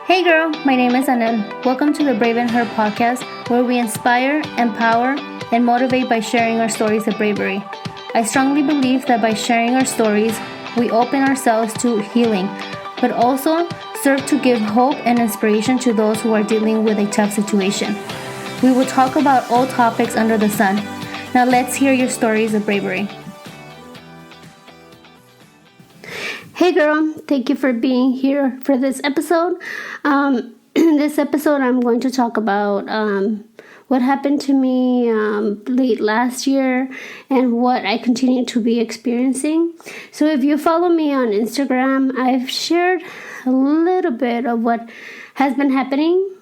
Hey girl, my name is Anel. Welcome to the Brave and Her podcast, where we inspire, empower, and motivate by sharing our stories of bravery. I strongly believe that by sharing our stories, we open ourselves to healing, but also serve to give hope and inspiration to those who are dealing with a tough situation. We will talk about all topics under the sun. Now let's hear your stories of bravery. Hey girl, thank you for being here for this episode. In this episode, I'm going to talk about what happened to me late last year and what I continue to be experiencing. So if you follow me on Instagram, I've shared a little bit of what has been happening.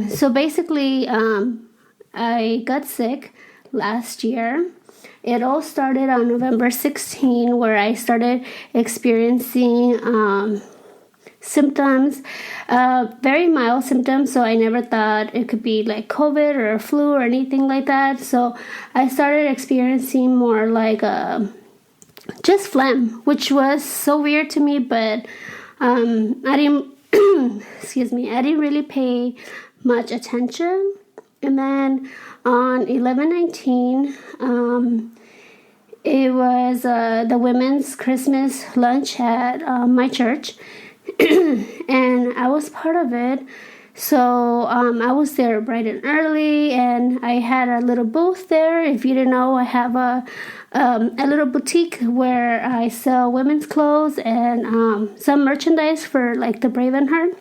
So basically, I got sick last year. It all started on November 16, where I started experiencing symptoms, very mild symptoms. So I never thought it could be like COVID or flu or anything like that. So I started experiencing more like just phlegm, which was so weird to me. But I didn't, I didn't really pay much attention. And then on 11/19, it was the women's Christmas lunch at my church, and I was part of it. So I was there bright and early, and I had a little booth there. If you didn't know, I have a little boutique where I sell women's clothes and some merchandise for like the Brave and Her.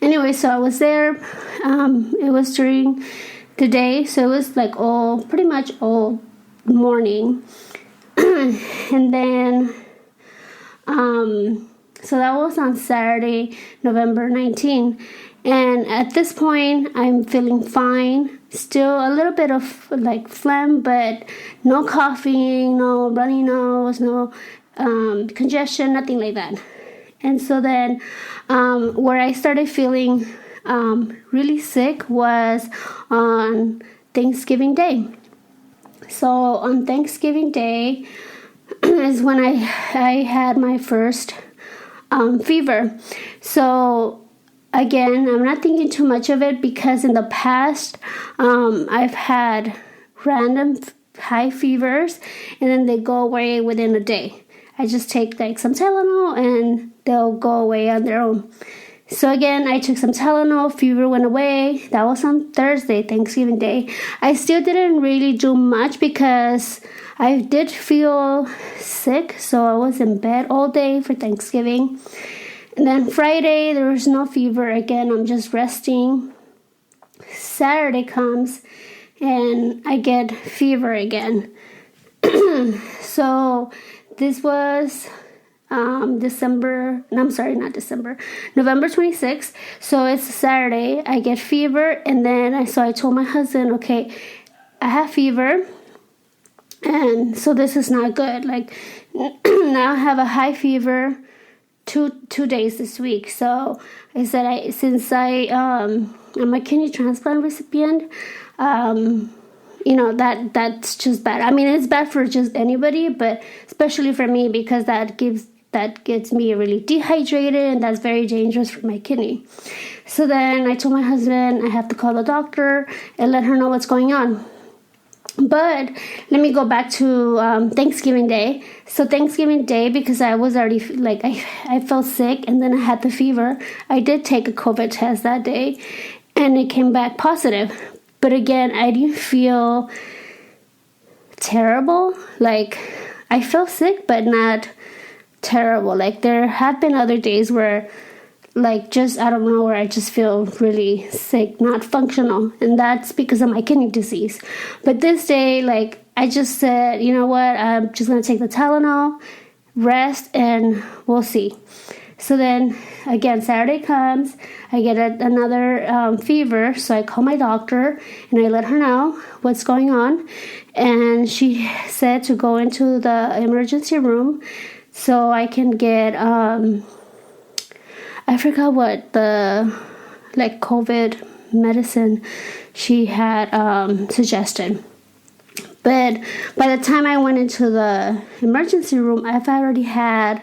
Anyway, so I was there. It was during the day, so it was like pretty much all morning. And then so that was on Saturday, November 19. And at this point, I'm feeling fine. Still a little bit of like phlegm, but no coughing, no runny nose, no congestion, nothing like that. And so then where I started feeling really sick was on Thanksgiving Day. So on Thanksgiving Day is when I had my first fever. So again, I'm not thinking too much of it because in the past I've had random high fevers and then they go away within a day. I just take like some Tylenol and they'll go away on their own. So again, I took some Tylenol, fever went away. That was on Thursday, Thanksgiving Day. I still didn't really do much because I did feel sick, so I was in bed all day for Thanksgiving. And then Friday, there was no fever. Again, I'm just resting. Saturday comes and I get fever again. So this was November 26th. So it's Saturday. I get fever, and then I told my husband, okay, I have fever, and so this is not good. Like now I have a high fever, two days this week. So I said, since I'm a kidney transplant recipient, that's just bad. I mean, it's bad for just anybody, but especially for me because that gets me really dehydrated, and that's very dangerous for my kidney. So then I told my husband I have to call the doctor and let her know what's going on. But let me go back to Thanksgiving Day. So Thanksgiving Day, because I was already I felt sick and then I had the fever, I did take a COVID test that day and it came back positive. But again, I didn't feel terrible. Like I felt sick, but not terrible. Like there have been other days where just out of nowhere I just feel really sick, not functional, and that's because of my kidney disease. But this day, I just said, you know what, I'm just gonna take the Tylenol, rest, and we'll see. So then again, Saturday comes, I get another fever, so I call my doctor and I let her know what's going on, and she said to go into the emergency room so I can get, I forgot what the COVID medicine she had suggested. But by the time I went into the emergency room, I've already had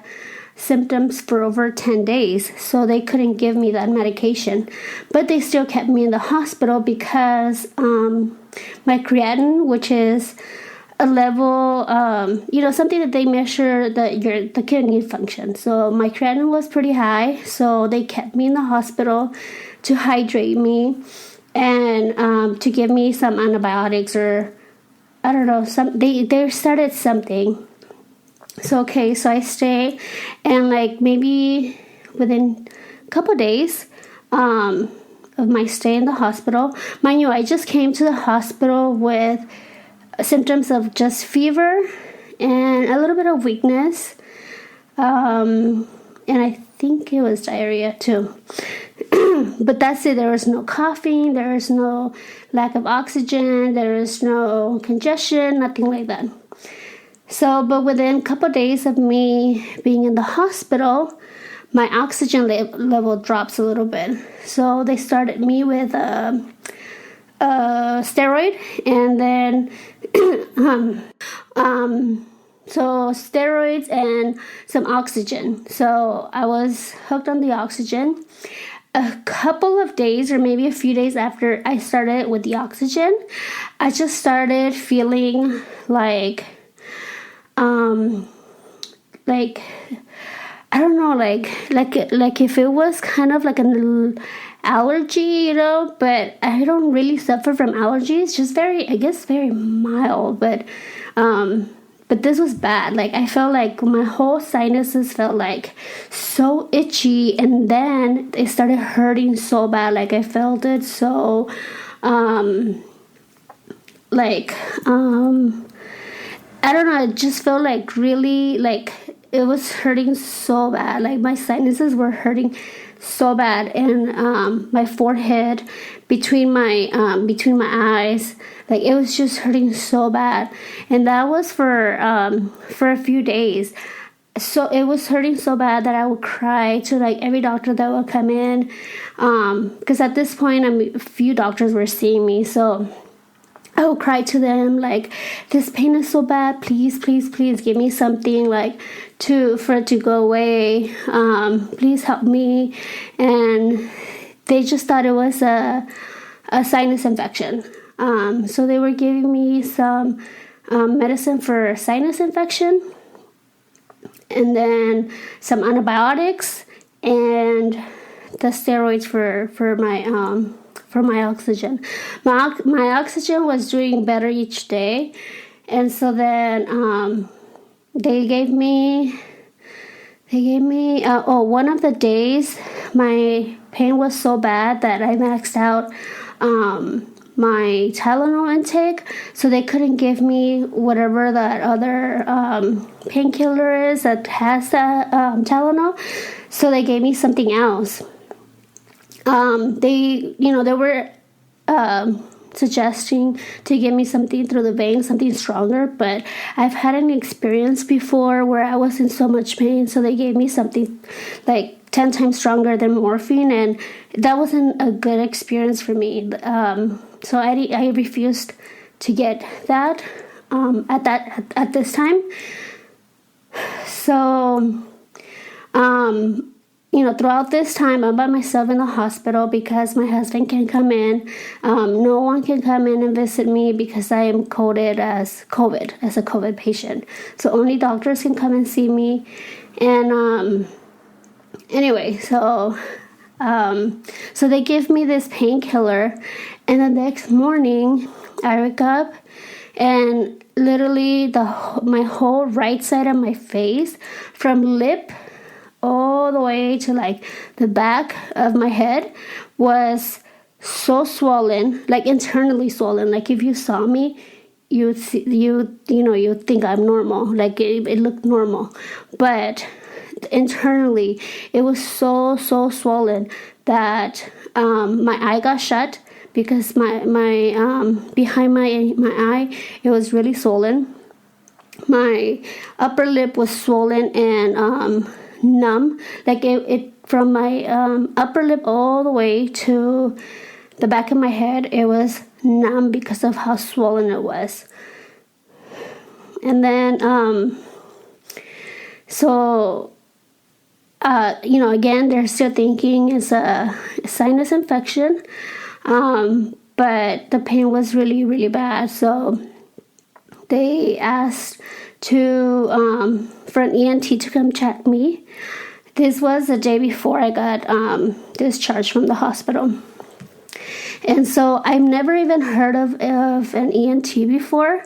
symptoms for over 10 days, so they couldn't give me that medication. But they still kept me in the hospital because my creatinine, which is a level, something that they measure the kidney function. So my creatinine was pretty high, so they kept me in the hospital to hydrate me and to give me some antibiotics, or I don't know, they started something. So I stay, and like maybe within a couple days of my stay in the hospital, mind you, I just came to the hospital with symptoms of just fever and a little bit of weakness, and I think it was diarrhea too. But that's it. There was no coughing, there was no lack of oxygen, there was no congestion, nothing like that. So, but within a couple of days of me being in the hospital, my oxygen level drops a little bit. So they started me with a steroid, and then so steroids and some oxygen. So I was hooked on the oxygen. A couple of days, or maybe a few days after I started with the oxygen, I just started feeling like I don't know, like if it was kind of like an allergy, but I don't really suffer from allergies, just very mild, but this was bad. Like I felt like my whole sinuses felt like so itchy, and then it started hurting so bad. Like I felt it so I don't know, it just felt like really, like it was hurting so bad. Like my sinuses were hurting so bad, and my forehead, between my eyes, like it was just hurting so bad. And that was for a few days. So it was hurting so bad that I would cry to like every doctor that would come in, because at this point a few doctors were seeing me, so I would cry to them like, this pain is so bad, please give me something like for it to go away, please help me. And they just thought it was a sinus infection, so they were giving me some medicine for sinus infection, and then some antibiotics, and the steroids for my oxygen. My oxygen was doing better each day, and so then they gave me one of the days my pain was so bad that I maxed out my Tylenol intake, so they couldn't give me whatever that other painkiller is that has that Tylenol, so they gave me something else. They were suggesting to give me something through the vein, something stronger, but I've had an experience before where I was in so much pain, so they gave me something like 10 times stronger than morphine, and that wasn't a good experience for me. So I refused to get that at this time. So throughout this time, I'm by myself in the hospital because my husband can't come in. No one can come in and visit me because I am coded as a COVID patient. So only doctors can come and see me. And anyway, so they give me this painkiller, and the next morning I wake up and literally my whole right side of my face, from lip all the way to like the back of my head, was so swollen, like internally swollen. Like if you saw me, you'd think I'm normal, like it looked normal, but internally it was so swollen that my eye got shut, because my behind my eye, it was really swollen. My upper lip was swollen and numb, like it from my upper lip all the way to the back of my head, it was numb because of how swollen it was. And then so again, they're still thinking it's a sinus infection. But the pain was really, really bad. So they asked for an ENT to come check me. This was the day before I got discharged from the hospital. And so I've never even heard of an ENT before.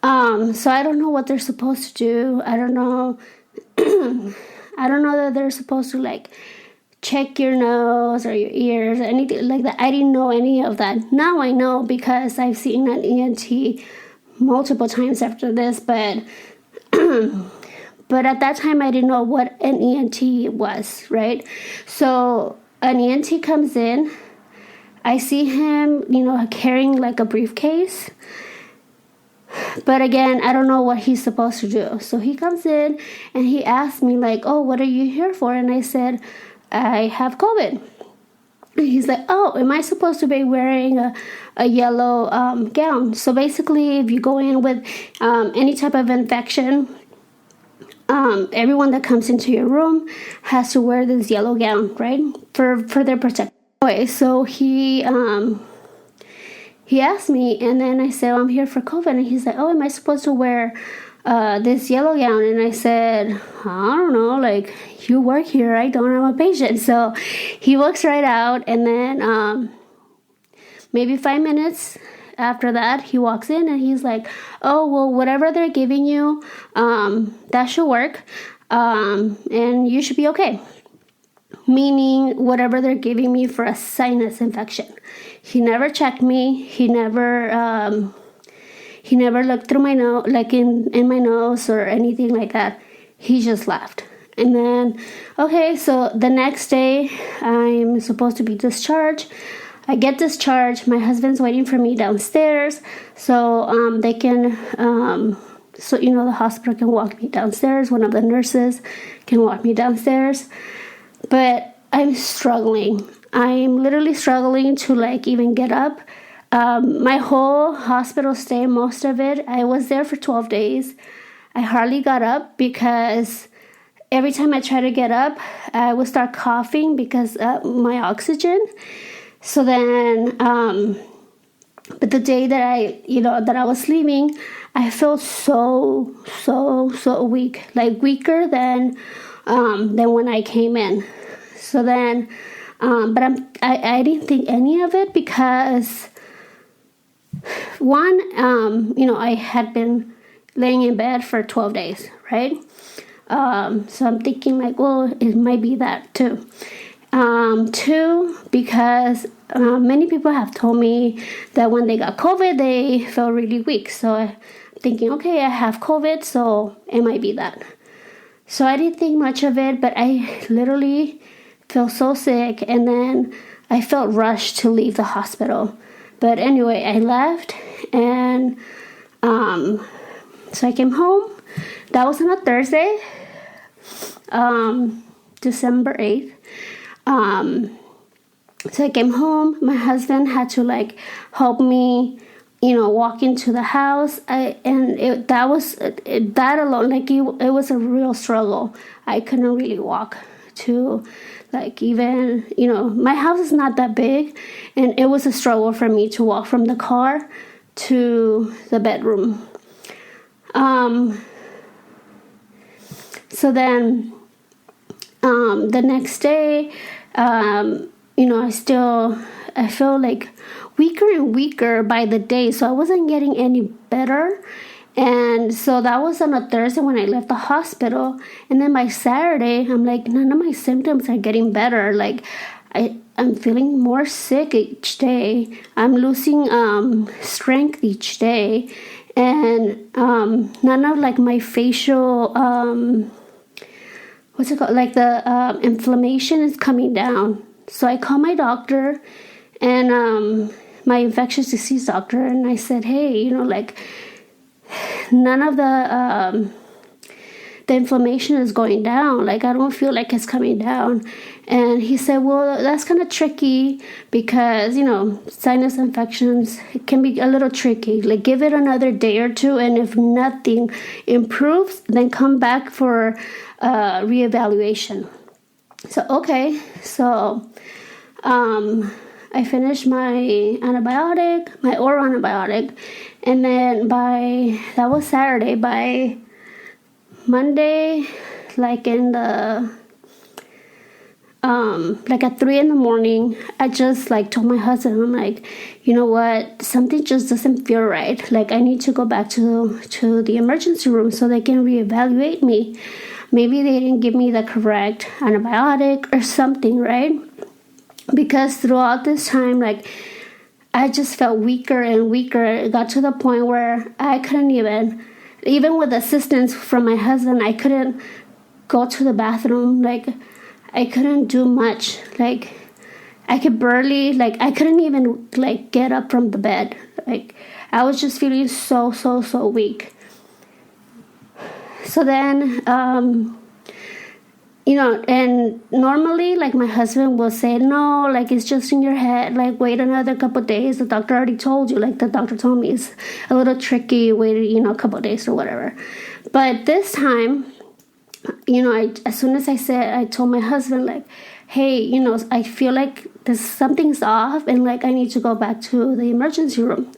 So I don't know what they're supposed to do. I don't know. I don't know that they're supposed to like check your nose or your ears or anything like that. I didn't know any of that. Now I know because I've seen an ENT multiple times after this, but but at that time I didn't know what an ENT was, right? So an ENT comes in. I see him, carrying like a briefcase. But again, I don't know what he's supposed to do. So he comes in and he asked me like, oh, what are you here for? And I said, I have COVID. And he's like, oh, am I supposed to be wearing a yellow gown? So basically, if you go in with any type of infection, everyone that comes into your room has to wear this yellow gown, right? For their protection. Okay, so he asked me, and then I said, I'm here for COVID. And he's like, oh, am I supposed to wear this yellow gown? And I said, I don't know, like, you work here, I don't, I'm a patient. So he walks right out, and then maybe 5 minutes after that, he walks in and he's like, oh, well, whatever they're giving you, that should work, and you should be okay. Meaning whatever they're giving me for a sinus infection. He never checked me. He never looked through my nose, like in my nose or anything like that. He just left. And then, okay, so the next day I'm supposed to be discharged. I get discharged. My husband's waiting for me downstairs, so they can, the hospital can walk me downstairs. One of the nurses can walk me downstairs. But I'm struggling. I'm literally struggling to like even get up. My whole hospital stay, most of it, I was there for 12 days. I hardly got up because every time I try to get up, I would start coughing because my oxygen. So then, but the day that I was leaving, I felt so weak, like weaker than when I came in. So then, but I didn't think any of it because one, I had been laying in bed for 12 days, right? So I'm thinking like, well, it might be that too. Two, because many people have told me that when they got COVID, they felt really weak. So I'm thinking, okay, I have COVID, so it might be that. So I didn't think much of it, but I literally felt so sick, and then I felt rushed to leave the hospital. But anyway, I left, and so I came home. That was on a Thursday, December 8th. So I came home. My husband had to like help me, walk into the house. That alone, like it was a real struggle. I couldn't really walk to like even, my house is not that big, and it was a struggle for me to walk from the car to the bedroom. So then the next day, I feel like weaker and weaker by the day, so I wasn't getting any better. And so that was on a Thursday when I left the hospital. And then by Saturday, I'm like, none of my symptoms are getting better. Like, I'm feeling more sick each day. I'm losing strength each day. And none of like my facial, what's it called? Like the inflammation is coming down. So I called my doctor and my infectious disease doctor. And I said, hey, none of the inflammation is going down. Like, I don't feel like it's coming down. And he said, well, that's kind of tricky because, sinus infections, it can be a little tricky. Like, give it another day or two, and if nothing improves, then come back for reevaluation. So, okay. So, I finished my antibiotic, my oral antibiotic. And then that was Saturday. By Monday, like in the like at 3 a.m, I just like told my husband, I'm like, you know what, something just doesn't feel right. Like I need to go back to the emergency room so they can reevaluate me. Maybe they didn't give me the correct antibiotic or something, right? Because throughout this time, like I just felt weaker and weaker. It got to the point where I couldn't even with assistance from my husband, I couldn't go to the bathroom. Like I couldn't do much. Like I could barely, like I couldn't even like get up from the bed. Like I was just feeling so weak. So then, and normally like my husband will say, no, like it's just in your head, like wait another couple of days. The doctor already told you, like the doctor told me it's a little tricky, wait, a couple of days or whatever. But this time, as soon as I told my husband, like, hey, I feel like something's off and like I need to go back to the emergency room.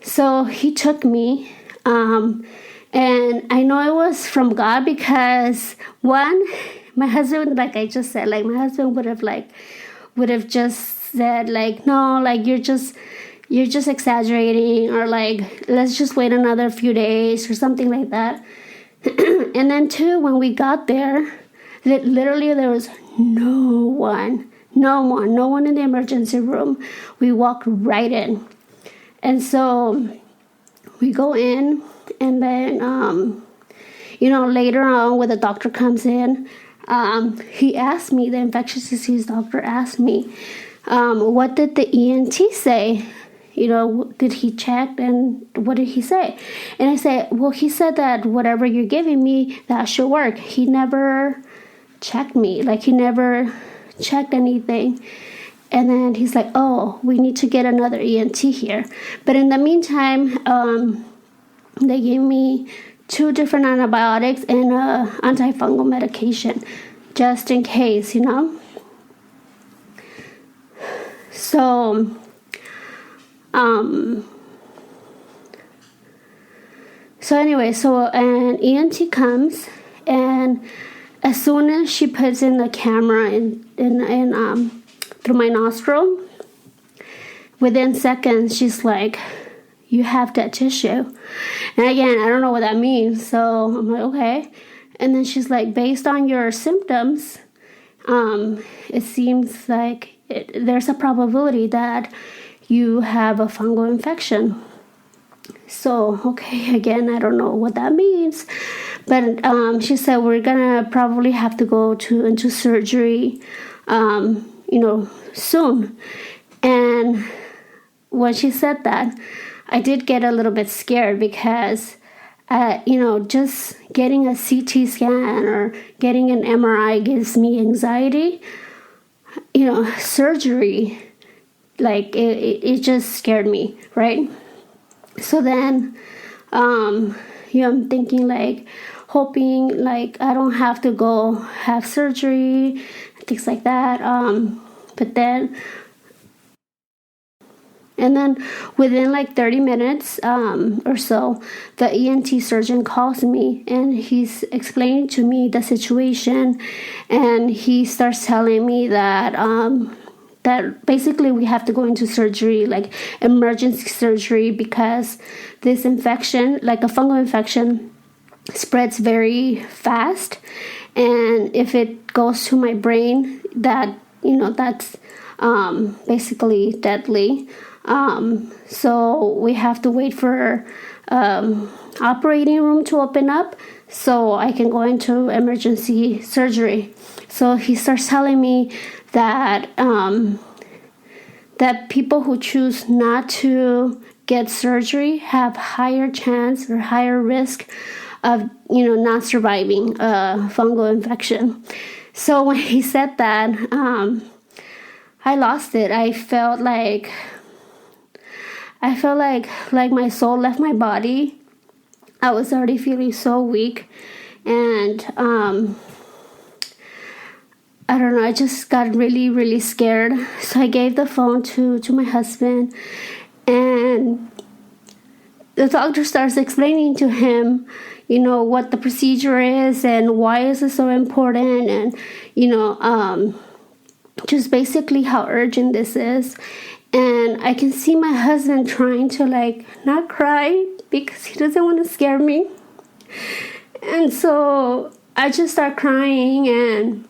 So he took me, and I know it was from God because one, my husband, like I just said, like my husband would have just said like, no, like you're just exaggerating, or like let's just wait another few days or something like that. And then two, when we got there, literally there was no one in the emergency room. We walked right in. And so we go in, and then, later on when the doctor comes in, he asked me, the infectious disease doctor asked me, what did the ENT say? Did he check, and what did he say? And I said, well, he said that whatever you're giving me, that should work. He never checked me. Like, he never checked anything. And then he's like, oh, we need to get another ENT here. But in the meantime, they gave me 2 different antibiotics and antifungal medication, just in case, So, an ENT comes, and as soon as she puts in the camera in through my nostril, within seconds she's like, you have dead tissue. And again, I don't know what that means, so I'm like, okay. And then she's like, based on your symptoms, it seems like there's a probability that you have a fungal infection. So, okay, again, I don't know what that means. But she said, we're going to probably have to go into surgery, soon. And when she said that, I did get a little bit scared because, just getting a CT scan or getting an MRI gives me anxiety. Surgery, like, it just scared me, right? So then, I'm thinking, like, hoping, like, I don't have to go have surgery, things like that. But then, and then within like 30 minutes or so, the ENT surgeon calls me, and he's explaining to me the situation, and he starts telling me that that basically we have to go into surgery, like emergency surgery, because this infection, like a fungal infection, spreads very fast, and if it goes to my brain, that's basically deadly. So we have to wait for operating room to open up so I can go into emergency surgery. So he starts telling me that that people who choose not to get surgery have higher chance or higher risk of not surviving a fungal infection. So when he said that, I lost it. I felt like my soul left my body. I was already feeling so weak, and I don't know, I just got really, really scared. So I gave the phone to my husband, and the doctor starts explaining to him, what the procedure is and why is it so important, and, just basically how urgent this is. And I can see my husband trying to not cry because he doesn't want to scare me. And so I just start crying, and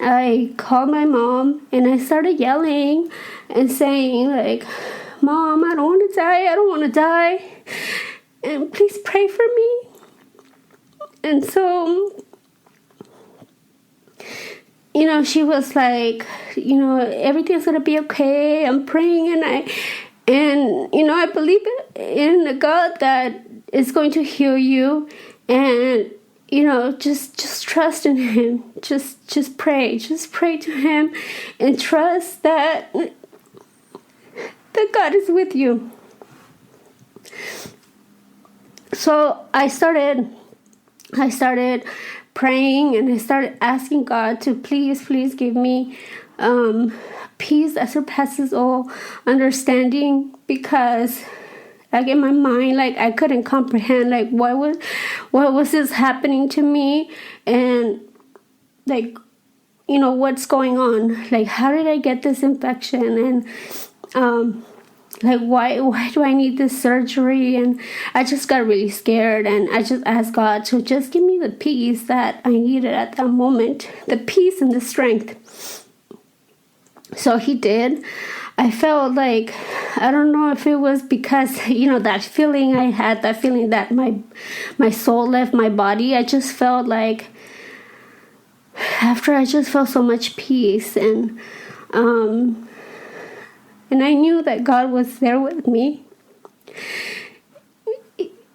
I called my mom, and I started yelling and saying Mom, I don't want to die, and please pray for me. And so, she was like, everything's gonna be okay. I'm praying, and I believe in a God that is going to heal you, and just trust in Him. Just pray to Him, and trust that God is with you. So I started praying, and I started asking God to please give me peace that surpasses all understanding, because in my mind, I couldn't comprehend what was this happening to me, and what's going on, how did I get this infection, and why do I need this surgery? And I just got really scared, and I just asked God to just give me the peace that I needed at that moment, the peace and the strength. So He did. I felt I don't know if it was because, that feeling I had, that feeling that my soul left my body. I just felt after I just felt so much peace, and I knew that God was there with me,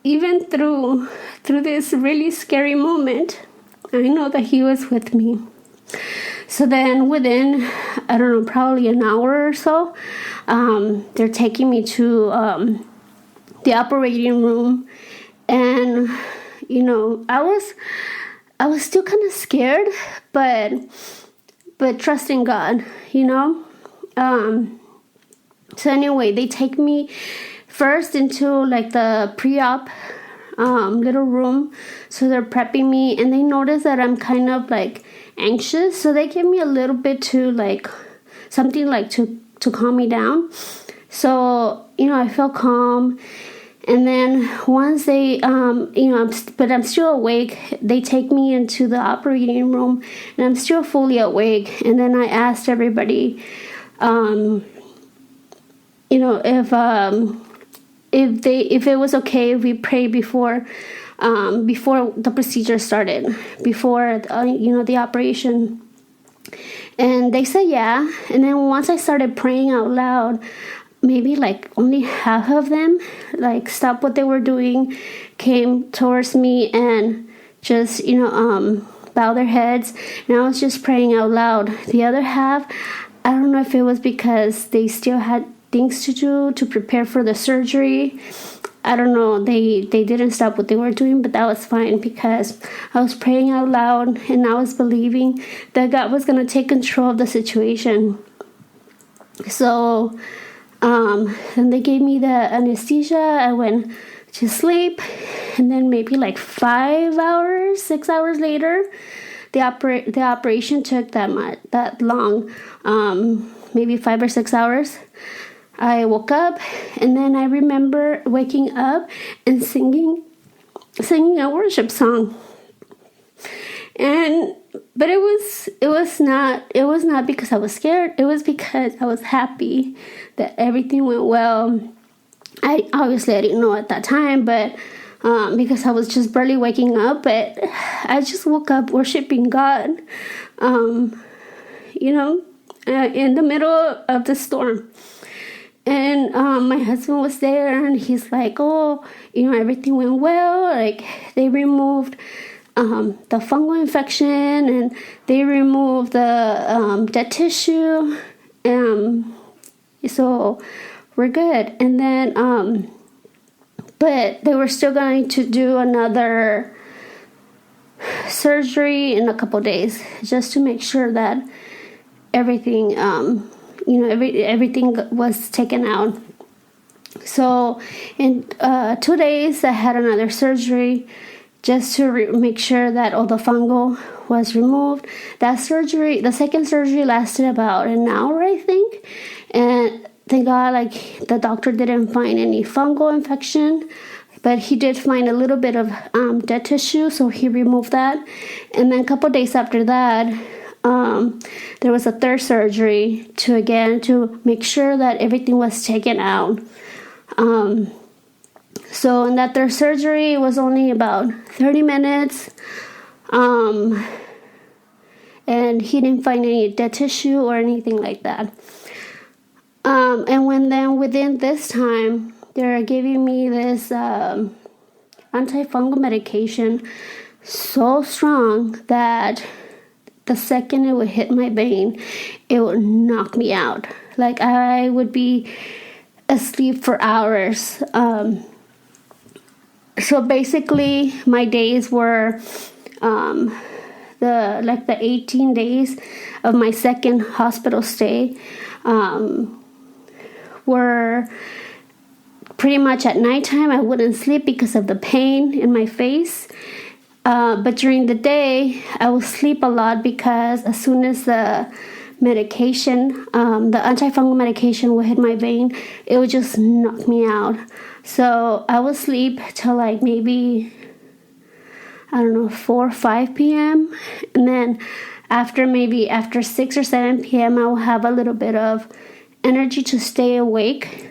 even through this really scary moment. I know that He was with me. So then within, I don't know, probably an hour or so, they're taking me to the operating room, and I was still kind of scared, but trusting God, So anyway, they take me first into the pre-op little room. So they're prepping me, and they notice that I'm kind of anxious. So they give me a little bit to something to calm me down. So, I feel calm. And then once they, but I'm still awake, they take me into the operating room, and I'm still fully awake. And then I asked everybody, if it was okay if we prayed before the procedure started, before the operation. And they said yeah. And then once I started praying out loud, maybe only half of them stopped what they were doing, came towards me, and just bow their heads. And I was just praying out loud. The other half, I don't know if it was because they still had things to do to prepare for the surgery. I don't know. They didn't stop what they were doing, but that was fine, because I was praying out loud, and I was believing that God was going to take control of the situation. So then they gave me the anesthesia. I went to sleep, and then maybe 5 hours, 6 hours later, the operation took that long, maybe 5 or 6 hours. I woke up, and then I remember waking up and singing a worship song. But it was not because I was scared. It was because I was happy that everything went well. I didn't know at that time, but because I was just barely waking up, but I just woke up worshiping God, in the middle of the storm. And my husband was there, and he's like, oh, everything went well. They removed the fungal infection, and they removed the dead tissue. So we're good. And then, but they were still going to do another surgery in a couple days, just to make sure that everything, everything was taken out. So in 2 days, I had another surgery just to make sure that all the fungal was removed. That surgery, the second surgery, lasted about an hour, I think. And thank God, like, the doctor didn't find any fungal infection, but he did find a little bit of dead tissue, so he removed that. And then a couple days after that, there was a third surgery to make sure that everything was taken out. So in that third surgery, it was only about 30 minutes. And he didn't find any dead tissue or anything like that. And within this time, they're giving me this antifungal medication so strong that the second it would hit my vein, it would knock me out. Like, I would be asleep for hours. So basically, my days were the 18 days of my second hospital stay were pretty much at nighttime. I wouldn't sleep because of the pain in my face. But during the day, I would sleep a lot because as soon as the medication, the antifungal medication would hit my vein, it would just knock me out. So I would sleep till like maybe, 4 or 5 p.m. And then after 6 or 7 p.m., I will have a little bit of energy to stay awake.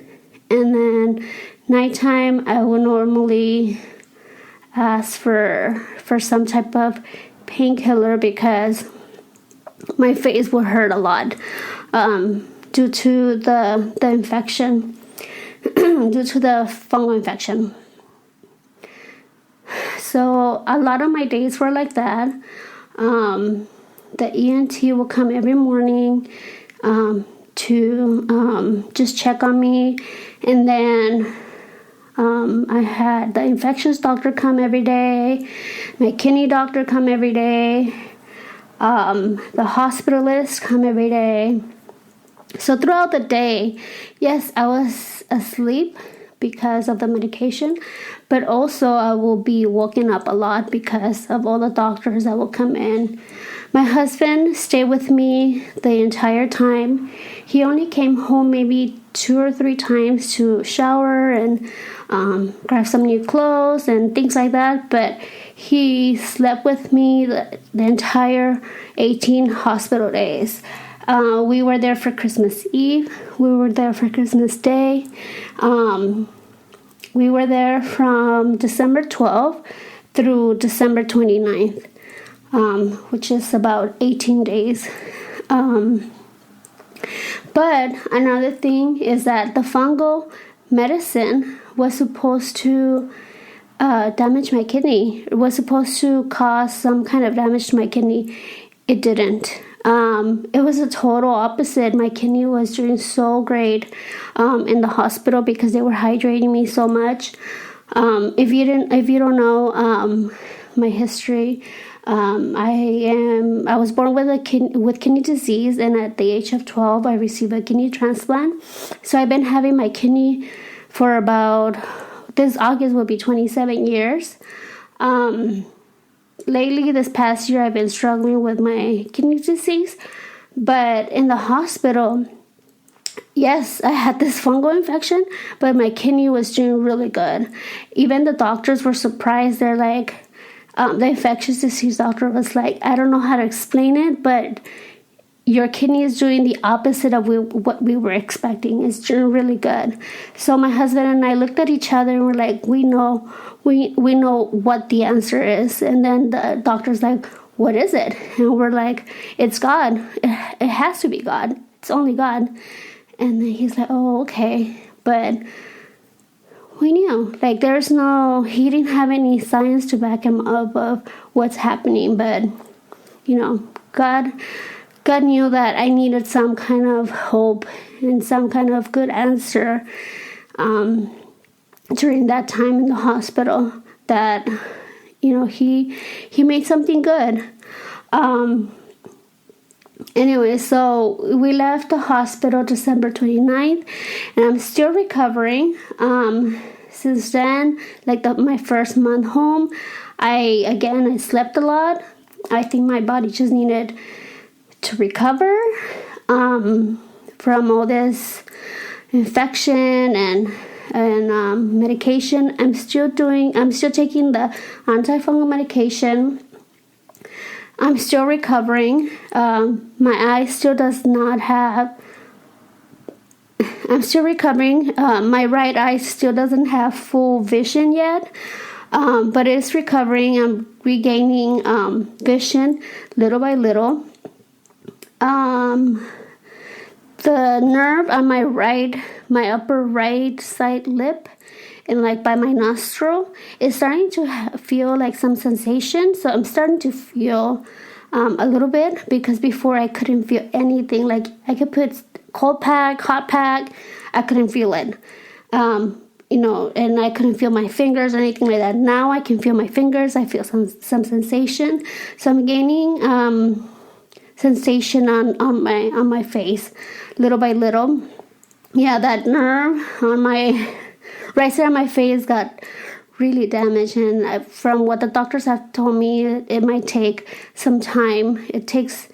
And then nighttime, I will normally ask for some type of painkiller because my face would hurt a lot due to the infection, due to the fungal infection. So a lot of my days were like that. The ENT will come every morning to just check on me. And then I had the infectious doctor come every day, my kidney doctor come every day, the hospitalist come every day. So throughout the day, yes, I was asleep because of the medication, but also I will be woken up a lot because of all the doctors that will come in. My husband stayed with me the entire time. He only came home maybe 2 or 3 times to shower and grab some new clothes and things like that, but he slept with me the entire 18 hospital days. We were there for Christmas Eve. We were there for Christmas Day. We were there from December 12th through December 29th, which is about 18 days. But another thing is that the fungal medicine was supposed to damage my kidney. It was supposed to cause some kind of damage to my kidney. It didn't. It was a total opposite. My kidney was doing so great in the hospital because they were hydrating me so much. If you don't know my history, I was born with kidney disease, and at the age of 12, I received a kidney transplant. So I've been having my kidney for about, this August will be 27 years. Lately, this past year, I've been struggling with my kidney disease. But in the hospital, yes, I had this fungal infection, but my kidney was doing really good. Even the doctors were surprised. They're like, the infectious disease doctor was like, I don't know how to explain it, but your kidney is doing the opposite of what we were expecting. It's doing really good. So my husband and I looked at each other and we're like, we know what the answer is. And then the doctor's like, what is it? And we're like, it's God. It has to be God. It's only God. And then he's like, oh, okay. But we knew, like, he didn't have any science to back him up of what's happening. But, God knew that I needed some kind of hope and some kind of good answer during that time in the hospital, that he made something good. Anyway, so we left the hospital December 29th, and I'm still recovering. Since then, like my first month home, I slept a lot. I think my body just needed to recover from all this infection and medication. I'm still taking the antifungal medication. I'm still recovering. My eye still does not have. I'm still recovering. My right eye still doesn't have full vision yet, but it's recovering. I'm regaining vision little by little. The nerve on my upper right side lip, and like by my nostril, is starting to feel like some sensation. So I'm starting to feel a little bit, because before I couldn't feel anything. Like I could put cold pack, hot pack, I couldn't feel it. And I couldn't feel my fingers or anything like that. Now I can feel my fingers. I feel some sensation. So I'm gaining sensation on my face, little by little. Yeah, that nerve on my right side of my face got really damaged, and from what the doctors have told me, it might take some time. It's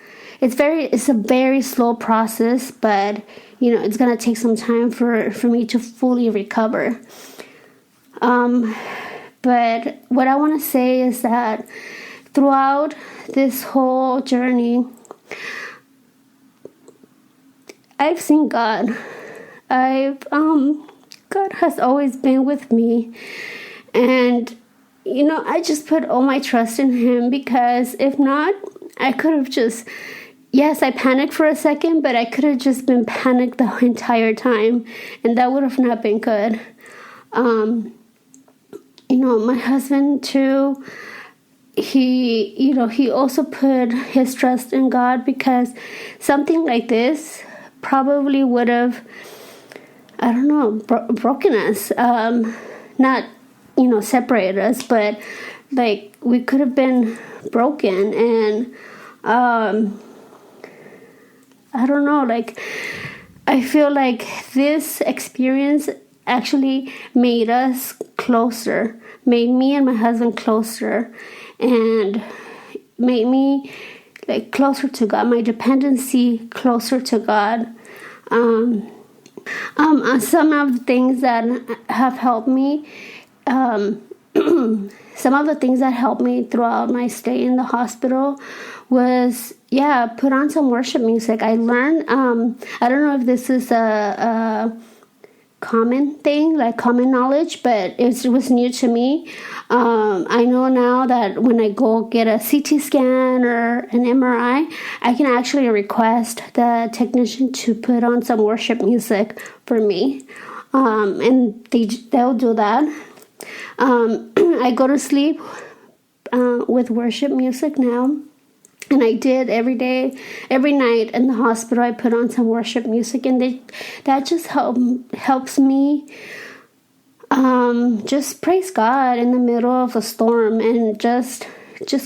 a very slow process, but it's gonna take some time for me to fully recover. But what I want to say is that throughout this whole journey, I've seen God. God has always been with me, and I just put all my trust in Him, because if not, I could have just, yes, I panicked for a second, but I could have just been panicked the entire time, and that would have not been good. My husband too, he also put his trust in God, because something like this probably would have, I don't know, broken us. Not, separated us, but like we could have been broken. And I don't know, like I feel like this experience actually made us closer, made me and my husband closer, and made me like closer to God, my dependency closer to God. Some of the things that have helped me, throughout my stay in the hospital was, put on some worship music. I learned, I don't know if this is a common thing, like common knowledge, but it was new to me. I know now that when I go get a CT scan or an MRI, I can actually request the technician to put on some worship music for me, and they'll do that. I go to sleep with worship music now. And I did every day, every night in the hospital. I put on some worship music, and that just helps me just praise God in the middle of a storm, and just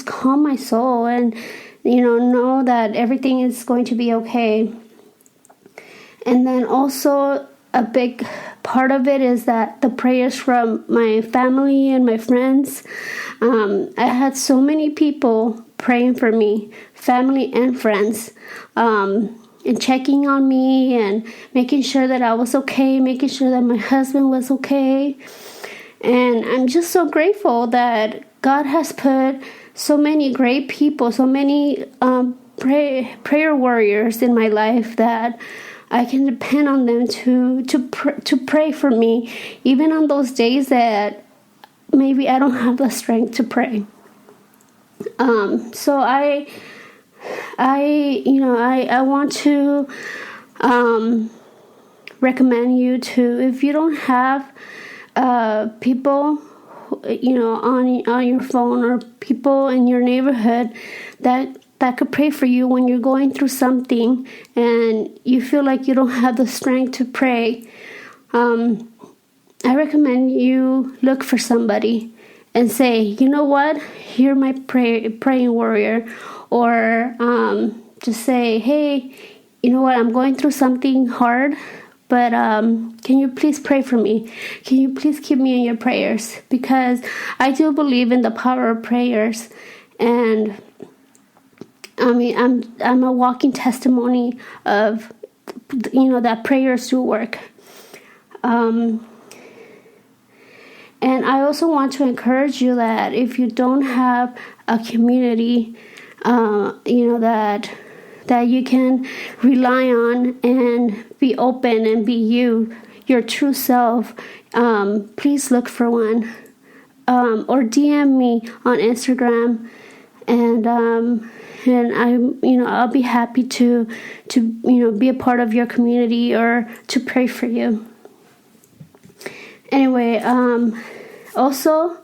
calm my soul, and know that everything is going to be okay. And then also a big part of it is that the prayers from my family and my friends. I had so many people praying for me, family and friends, and checking on me and making sure that I was okay, making sure that my husband was okay. And I'm just so grateful that God has put so many great people, so many prayer warriors in my life, that I can depend on them to pray for me, even on those days that maybe I don't have the strength to pray. So I want to recommend you to, if you don't have people on your phone, or people in your neighborhood that could pray for you when you're going through something and you feel like you don't have the strength to pray, I recommend you look for somebody and say, you know what, you're my praying warrior. Or just say, hey, you know what, I'm going through something hard, but can you please pray for me? Can you please keep me in your prayers? Because I do believe in the power of prayers. And I mean, I'm a walking testimony of, that prayers do work. And I also want to encourage you that if you don't have a community, that you can rely on and be open and be your true self, please look for one. Or DM me on Instagram, and I'll be happy to be a part of your community or to pray for you. Anyway, also,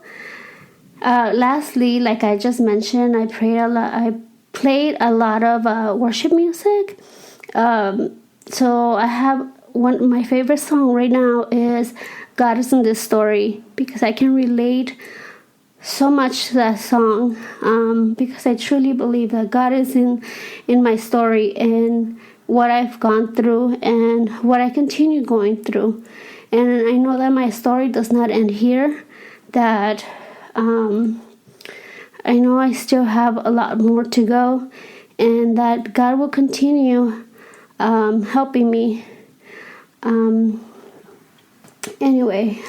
lastly, like I just mentioned, I played a lot of worship music. So I have my favorite song right now is God is in This Story, because I can relate so much to that song, because I truly believe that God is in my story and what I've gone through and what I continue going through. And I know that my story does not end here, that I know I still have a lot more to go, and that God will continue helping me. Anyway,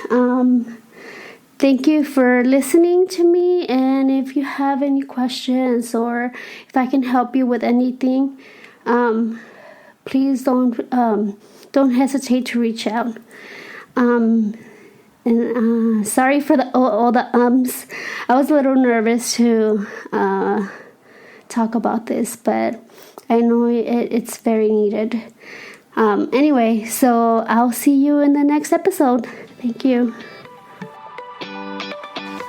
thank you for listening to me, and if you have any questions or if I can help you with anything, please don't hesitate to reach out. And sorry for all the ums. I was a little nervous to talk about this, but I know it's very needed. Anyway, so I'll see you in the next episode. Thank you.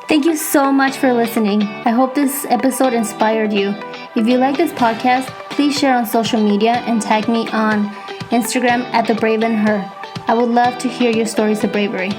Thank you so much for listening. I hope this episode inspired you. If you like this podcast, please share on social media and tag me on Instagram @TheBraveandHer. I would love to hear your stories of bravery.